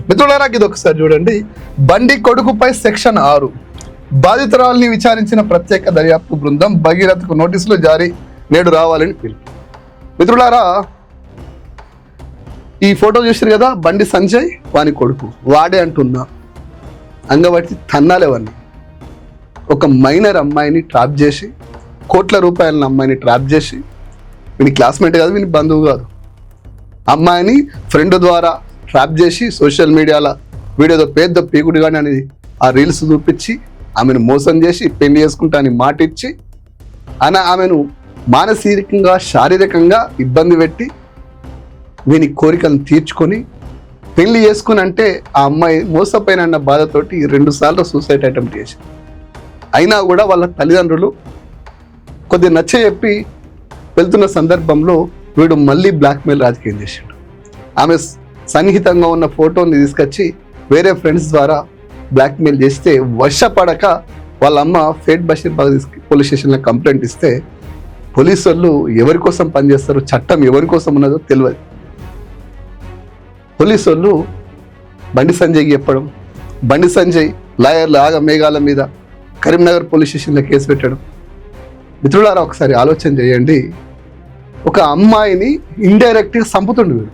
మిత్రులారా, ఇది ఒకసారి చూడండి. బండి కొడుకుపై సెక్షన్ 6 బాధితురాల్ని విచారించిన ప్రత్యేక దర్యాప్తు బృందం భగీరథకు నోటీసులు జారీ, నేడు రావాలని పిలుపు. మిత్రులారా, ఈ ఫోటో చూసారు కదా, బండి సంజయ్ వాని కొడుకు వాడే అంటున్నా అంగబట్టి తన్నాలేవన్నీ. ఒక మైనర్ అమ్మాయిని ట్రాప్ చేసి, కోట్ల రూపాయల అమ్మాయిని ట్రాప్ చేసి, వీని క్లాస్మేట్ కాదు, వీని బంధువు కాదు, అమ్మాయిని ఫ్రెండ్ ద్వారా ట్రాప్ చేసి సోషల్ మీడియాలో వీడియోతో పెద్ద పీకుడు కానీ అనేది ఆ రీల్స్ చూపించి ఆమెను మోసం చేసి పెళ్లి చేసుకుంటా అని మాట ఇచ్చి ఆమెను మానసికంగా శారీరకంగా ఇబ్బంది పెట్టి వీని కోరికలను తీర్చుకొని పెళ్లి చేసుకుని అంటే ఆ అమ్మాయి మోసపోయిన బాధతోటి 2 సార్లు సూసైడ్ అటెంప్ట్ చేసి, అయినా కూడా వాళ్ళ తల్లిదండ్రులు కొద్దిగా నచ్చ చెప్పి వెళ్తున్న సందర్భంలో వీడు మళ్ళీ బ్లాక్మెయిల్ రాజకీయం చేశాడు. ఆమె సన్నిహితంగా ఉన్న ఫోటోని తీసుకొచ్చి వేరే ఫ్రెండ్స్ ద్వారా బ్లాక్మెయిల్ చేస్తే వశపడక వాళ్ళ అమ్మ ఫేట్ బషీర్బాగ్ పోలీస్ స్టేషన్లో కంప్లైంట్ ఇస్తే పోలీసు వాళ్ళు ఎవరి కోసం పనిచేస్తారు, చట్టం ఎవరి కోసం ఉన్నదో తెలియదు. పోలీసు వాళ్ళు బండి సంజయ్కి చెప్పడం, బండి సంజయ్ లాయర్ల ఆగ మేఘాల మీద కరీంనగర్ పోలీస్ స్టేషన్లో కేసు పెట్టడం. మిత్రులారా, ఒకసారి ఆలోచన చేయండి. ఒక అమ్మాయిని ఇండైరెక్ట్గా చంపుతుండు వీడు.